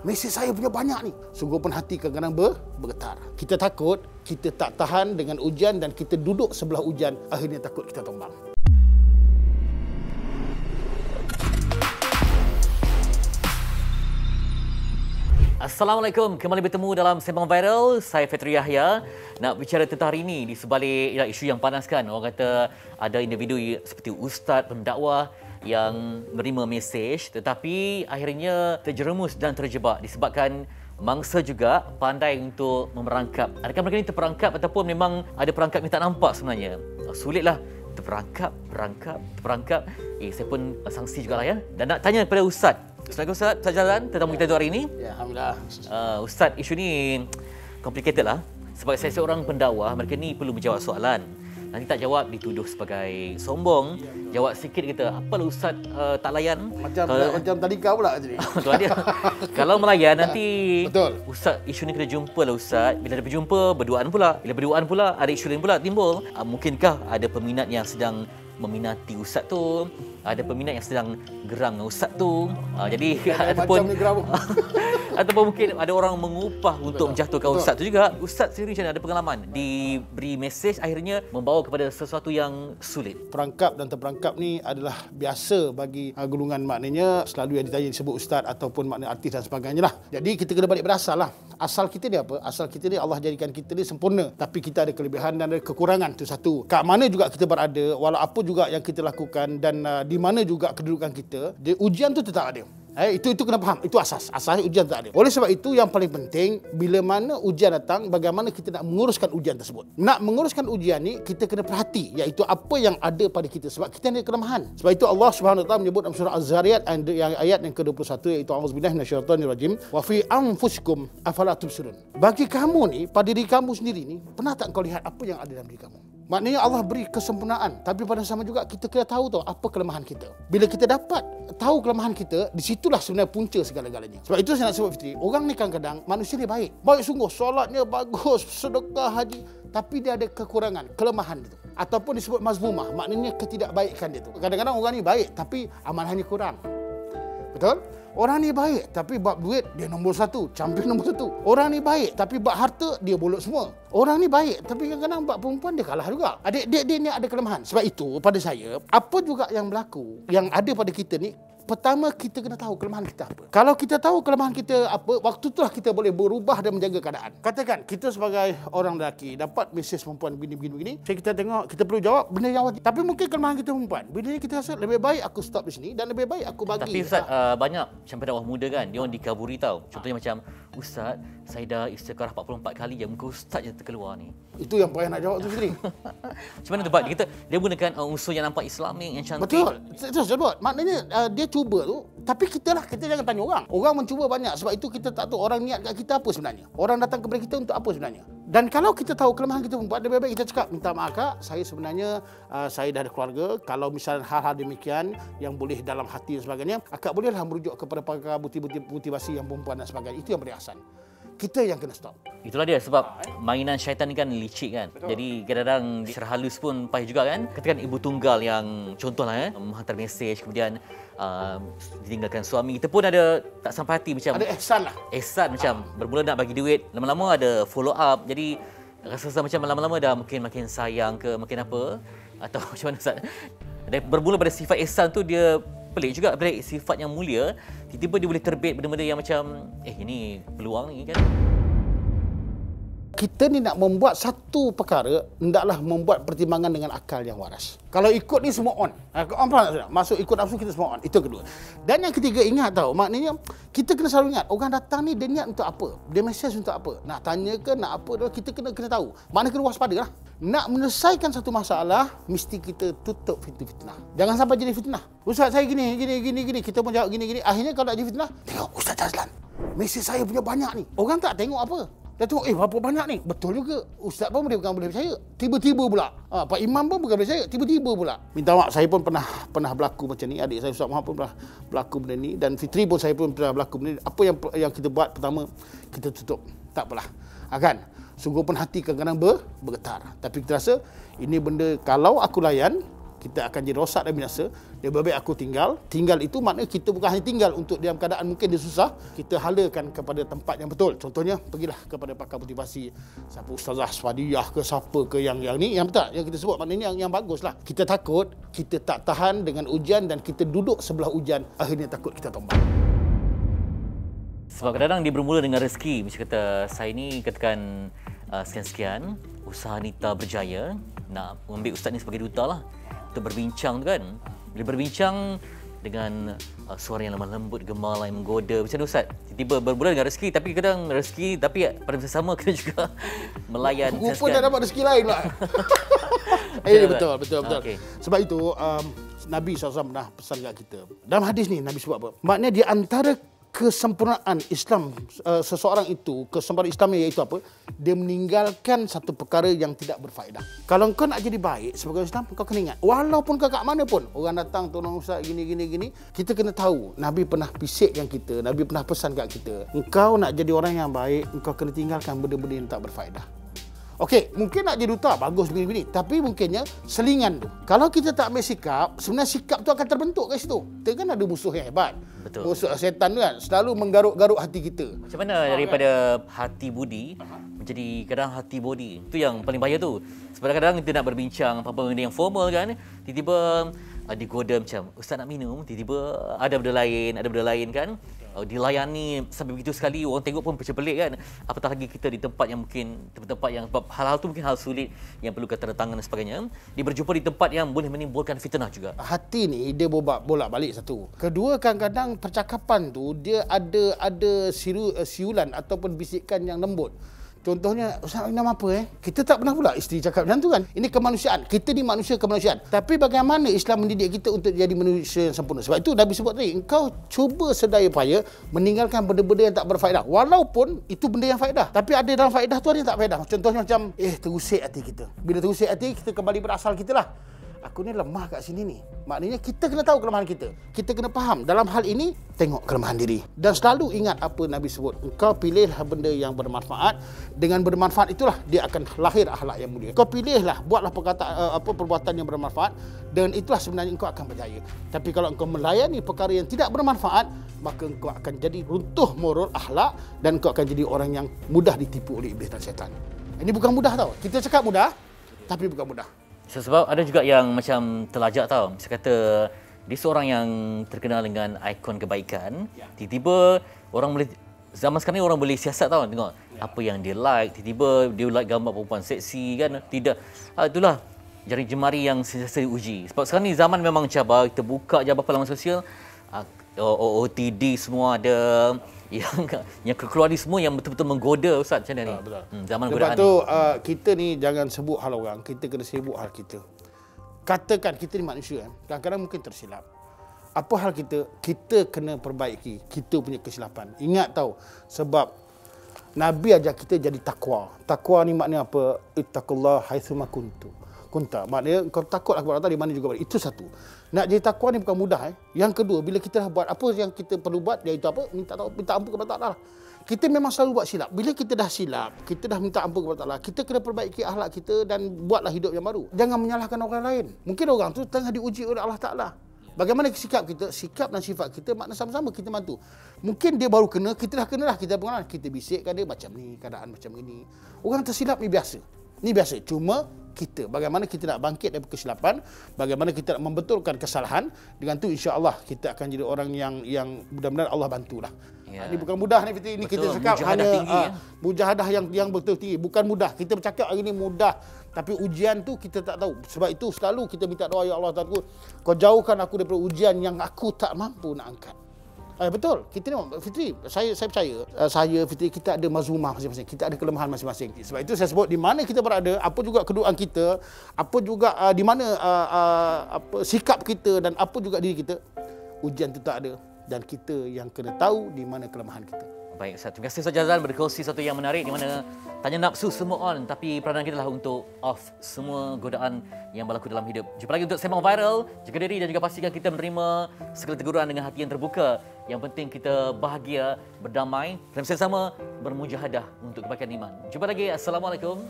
mesej saya punya banyak ni. Sungguh pun hati kadang-kadang bergetar. Kita takut, kita tak tahan dengan ujian dan kita duduk sebelah ujian, akhirnya takut kita tumbang. Assalamualaikum, kembali bertemu dalam Sembang Viral. Saya Fetri Yahya. Nak bicara tentang hari ini di sebalik isu yang panas kan. Orang kata ada individu seperti ustaz, pendakwah yang menerima mesej tetapi akhirnya terjerumus dan terjebak disebabkan mangsa juga pandai untuk memerangkap. Adakah mereka ini terperangkap ataupun memang ada perangkap yang tak nampak sebenarnya? Sulitlah terperangkap. Saya pun sangsi jugalah ya. Dan nak tanya kepada ustaz. Ustaz Jalan, tetamu kita hari ini. Ya, alhamdulillah. Ustaz, isu ni complicated lah. Sebab saya seorang pendakwah, mereka ni perlu menjawab soalan. Nanti tak jawab dituduh sebagai sombong. Jawab sikit kata, apalah Ustaz tak layan. Macam tadi kau pula jadi. Tuan dia. Kalau melayan nanti betul. Ustaz, isu ni kena jumpa lah Ustaz. Bila ada berjumpa, berduaan pula. Bila berduaan pula, ada isu lain pula timbul. Mungkinkah ada peminat yang sedang meminati ustaz tu, ada peminat yang sedang geram dengan ustaz tu. Jadi ataupun mungkin ada orang mengupah untuk menjatuhkan ustaz tu juga. Ustaz sendiri macam mana, ada pengalaman diberi mesej akhirnya membawa kepada sesuatu yang sulit? Perangkap dan terperangkap ni adalah biasa bagi golongan, maknanya selalu yang ditanya disebut ustaz ataupun makna artis dan sebagainya lah. Jadi kita kena balik berasal lah. Asal kita ni apa? Asal kita ni Allah jadikan kita ni sempurna, tapi kita ada kelebihan dan ada kekurangan, tu satu. Kat mana juga kita berada, walau apa juga yang kita lakukan dan di mana juga kedudukan kita, ujian tu tetap ada. Itu kena faham, itu asasnya ujian tak ada. Oleh sebab itu yang paling penting, bila mana ujian datang, bagaimana kita nak menguruskan ujian tersebut. Nak menguruskan ujian ni, kita kena perhati, iaitu apa yang ada pada kita, sebab kita ada kelemahan. Sebab itu Allah Subhanahu Wa Taala menyebut dalam surah Az-Zariyat ayat yang ke-21, iaitu a'udzubillahi minasyaitonirrajim wa fi anfusikum afala tubsirun. Bagi kamu ni, pada diri kamu sendiri ni, pernah tak kau lihat apa yang ada dalam diri kamu? Maknanya Allah beri kesempurnaan, tapi pada sama juga kita kena tahu apa kelemahan kita. Bila kita dapat tahu kelemahan kita, di situlah sebenarnya punca segala-galanya. Sebab itu saya nak sebut Fitri, orang ni kadang-kadang manusia ni baik sungguh, solatnya bagus, sedekah, haji, tapi dia ada kekurangan, kelemahan itu. Ataupun disebut mazmumah, maknanya ketidakbaikan dia tu. Kadang-kadang orang ni baik tapi amanahnya kurang. Betul? Orang ni baik tapi bab duit dia nombor satu, champion nombor satu. Orang ni baik tapi bab harta dia bolot semua. Orang ni baik tapi kadang-kadang bab perempuan dia kalah juga. Dia ni ada kelemahan. Sebab itu pada saya, apa juga yang berlaku, yang ada pada kita ni, pertama kita kena tahu kelemahan kita apa. Kalau kita tahu kelemahan kita apa, waktu itulah kita boleh berubah dan menjaga keadaan. Katakan kita sebagai orang lelaki dapat mesej perempuan begini. Kita tengok, kita perlu jawab benda yang wajib. Tapi mungkin kelemahan kita perempuan, bila ni kita rasa lebih baik aku stop di sini dan lebih baik aku bagi. Tapi Ustaz, banyak macam pendakwah muda kan, dia orang dikaburi tau. Contohnya macam, Ustaz, saya dah istiqarah 44 kali je, muka Ustaz je terkeluar ni. Itu yang payah nak jawab tu sendiri. Macam mana tu Pak? Dia gunakan unsur yang nampak Islamik, yang cantik. Betul. Terus sebut. Maknanya dia cuba tu, tapi kita jangan tanya orang. Orang mencuba banyak, sebab itu kita tak tahu orang niat kat kita apa sebenarnya. Orang datang kepada kita untuk apa sebenarnya. Dan kalau kita tahu kelemahan kita perempuan, lebih baik kita cakap, minta maaf Kak, saya sebenarnya saya dah ada keluarga. Kalau misalnya hal-hal demikian yang boleh dalam hati dan sebagainya, Akak bolehlah merujuk kepada pakar motivasi yang perempuan dan sebagainya. Itu yang beri asal. Kita yang kena stop. Itulah dia, sebab mainan syaitan ni kan licik kan. Betul. Jadi kadang-kadang secara halus pun payah juga kan. Katakan ibu tunggal yang contohlah menghantar mesej kemudian ditinggalkan suami, kita pun ada tak sampai hati macam ada ihsan lah. Ihsan macam bermula nak bagi duit, lama-lama ada follow up. Jadi rasa macam lama-lama dah mungkin makin sayang ke makin apa, atau macam mana Ustaz? Bermula pada sifat ihsan tu dia pelik juga, pelik sifat yang mulia, tiba-tiba dia boleh terbit benda-benda yang macam ini peluang ni kan. Kita ni nak membuat satu perkara, hendaklah membuat pertimbangan dengan akal yang waras. Kalau ikut ni semua on. On tak? Masuk ikut nafsu kita semua on. Itu kedua. Dan yang ketiga, ingat tahu, maknanya kita kena selalu ingat, orang datang ni dia niat untuk apa? Dia mesej untuk apa? Nak tanya ke, nak apa? Kita kena tahu. Maknanya kena waspada lah. Nak menyelesaikan satu masalah, mesti kita tutup pintu fitnah. Jangan sampai jadi fitnah. Ustaz saya gini. Kita pun jawab gini. Akhirnya kalau nak jadi fitnah, tengok Ustaz Jazlan, mesej saya punya banyak ni. Orang tak tengok apa. Dia tengok, berapa banyak ni? Betul juga. Ustaz pun bukan boleh percaya. Tiba-tiba pula. Pak Imam pun bukan boleh percaya. Tiba-tiba pula. Minta maaf, saya pun pernah berlaku macam ni. Adik saya Ustaz Muhammad pun pernah berlaku benda ni. Dan Fitri pun saya pun pernah berlaku benda ni. Apa yang kita buat pertama, kita tutup. Tak apalah. Kan? Sungguh pun hati kadang-kadang bergetar. Tapi kita rasa, ini benda kalau aku layan, kita akan jadi rosak dan binasa. Lebih baik aku tinggal. Tinggal itu maknanya kita bukan hanya tinggal untuk dalam keadaan mungkin dia susah, kita halakan kepada tempat yang betul. Contohnya, pergilah kepada pakar motivasi, siapa Ustazah Swadiyah ke siapa ke yang ni, yang betul, yang kita sebut maknanya yang baguslah. Kita takut, kita tak tahan dengan ujian dan kita duduk sebelah ujian, akhirnya takut kita tombak. Sebab kadang-kadang dia bermula dengan rezeki. Macam kata, saya ni katakan sekian-sekian, usaha Nita berjaya, nak ambil ustaz ni sebagai duta lah, untuk berbincang tu kan. Bila berbincang dengan suara yang lemah lembut, gemal yang menggoda, macam tu ustaz. Tiba-tiba bermula dengan rezeki, tapi kadang rezeki, tapi pada masa sama kita juga melayan. Rupa dah dapat rezeki lain lah. Betul. Okay. Sebab itu, Nabi SAW pernah pesan kat kita. Dalam hadis ni, Nabi sebut apa? Maknanya di antara kesempurnaan Islam seseorang itu, kesempurnaan Islamnya iaitu apa? Dia meninggalkan satu perkara yang tidak berfaedah. Kalau kau nak jadi baik sebagai Islam, kau kena ingat, walaupun kau kat mana pun, orang datang tolong ustaz gini, kita kena tahu, Nabi pernah bisikkan kita, Nabi pernah pesan kat kita, engkau nak jadi orang yang baik, engkau kena tinggalkan benda-benda yang tak berfaedah. Okey, mungkin nak jadi duta, bagus begini-begini. Tapi mungkinnya selingan tu. Kalau kita tak ambil sikap, sebenarnya sikap tu akan terbentuk kat situ. Kita kan ada musuh yang hebat. Betul. Musuh setan tu kan, selalu menggaruk-garuk hati kita. Macam mana daripada hati budi menjadi kadang hati body? Itu yang paling bahaya tu. Sebab kadang-kadang kita nak berbincang apa-apa benda yang formal kan, tiba-tiba digoda macam, ustaz nak minum, tiba-tiba ada benda lain kan. Dilayani sampai begitu sekali, orang tengok pun macam pelik kan. Apatah lagi kita di tempat yang mungkin tempat yang hal-hal tu mungkin hal sulit yang perlukan tanda tangan dan sebagainya. Dia berjumpa di tempat yang boleh menimbulkan fitnah juga. Hati ni dia bolak-balik satu. Kedua, kadang-kadang percakapan tu dia ada siulan ataupun bisikan yang lembut. Contohnya, ustaz nama apa Kita tak pernah pula isteri cakap macam tu kan. Ini kemanusiaan. Kita ni manusia kemanusiaan. Tapi bagaimana Islam mendidik kita untuk jadi manusia yang sempurna? Sebab itu Nabi sebut tadi, engkau cuba sedaya upaya meninggalkan benda-benda yang tak berfaedah. Walaupun itu benda yang faedah. Tapi ada dalam faedah tu ada yang tak faedah. Contohnya macam, terusik hati kita. Bila terusik hati, kita kembali berasal kita lah. Aku ni lemah kat sini ni. Maknanya kita kena tahu kelemahan kita. Kita kena faham. Dalam hal ini, tengok kelemahan diri. Dan selalu ingat apa Nabi sebut. Engkau pilihlah benda yang bermanfaat. Dengan bermanfaat itulah dia akan lahir akhlak yang mulia. Kau pilihlah, buatlah perbuatan yang bermanfaat. Dan itulah sebenarnya engkau akan berjaya. Tapi kalau engkau melayani perkara yang tidak bermanfaat, maka engkau akan jadi runtuh moral akhlak. Dan engkau akan jadi orang yang mudah ditipu oleh iblis dan syaitan. Ini bukan mudah tau. Kita cakap mudah, tapi bukan mudah. Sebab ada juga yang macam terlajak tau. Saya kata dia seorang yang terkenal dengan ikon kebaikan. Tiba-tiba orang boleh, zaman sekarang ni orang boleh siasat tau, tengok apa yang dia like. Tiba-tiba dia like gambar perempuan seksi kan. Tidak. Itulah jari jemari yang sentiasa diuji. Sebab sekarang ni zaman memang cabar. Kita buka je apa laman sosial, OOTD semua ada, yang keluar ni semua yang betul-betul menggoda ustaz macam ni. Zaman godaan. Sebab tu kita ni jangan sebut hal orang, kita kena sibuk hal kita. Katakan kita ni manusia, kadang-kadang mungkin tersilap. Apa hal kita kena perbaiki kita punya kesilapan. Ingat tahu, sebab Nabi ajar kita jadi takwa. Takwa ni maknanya apa? Ittaqullah haitsuma kunta. Maknanya kau takutlah kepada Allah di mana juga berada. Itu satu. Nak jadi takwa ni bukan mudah. Yang kedua, bila kita dah buat apa yang kita perlu buat, iaitu apa? Minta ampun kepada Allah. Kita memang selalu buat silap. Bila kita dah silap, kita dah minta ampun kepada Allah, kita kena perbaiki akhlak kita dan buatlah hidup yang baru. Jangan menyalahkan orang lain. Mungkin orang tu tengah diuji oleh Allah Ta'ala. Bagaimana sikap kita? Sikap dan sifat kita makna sama-sama kita bantu. Mungkin dia baru kena, kita dah kena dah. Kita pengalaman, kita bisikkan dia macam ni, keadaan macam ini. Orang tersilap ni biasa. Ni biasa. Cuma kita, bagaimana kita nak bangkit dari kesilapan, bagaimana kita nak membetulkan kesalahan, dengan tu insya-Allah kita akan jadi orang yang mudah-mudahan Allah bantulah. Ya. Ini bukan mudah ni Fitri, ini kita cakap hanya mujahadah yang betul tinggi, bukan mudah. Kita bercakap hari ini mudah, tapi ujian tu kita tak tahu. Sebab itu selalu kita minta doa, ya Allah Ta'ala, kau jauhkan aku daripada ujian yang aku tak mampu nak angkat. Betul. Kita ni Fitri, saya percaya, saya Fitri, kita ada mazmumah masing-masing. Kita ada kelemahan masing-masing. Sebab itu saya sebut di mana kita berada, apa juga kedudukan kita, apa juga di mana sikap kita dan apa juga diri kita, ujian itu tak ada dan kita yang kena tahu di mana kelemahan kita. Baik Ustaz, terima kasih Ustaz Jazal berkongsi sesuatu yang menarik di mana tanya nafsu semua on, tapi peranan kita lah untuk off semua godaan yang berlaku dalam hidup. Jumpa lagi untuk Sembang Viral. Jaga diri dan juga pastikan kita menerima segala teguran dengan hati yang terbuka. Yang penting kita bahagia, berdamai dan bersama bermujahadah untuk kebaikan iman. Jumpa lagi. Assalamualaikum.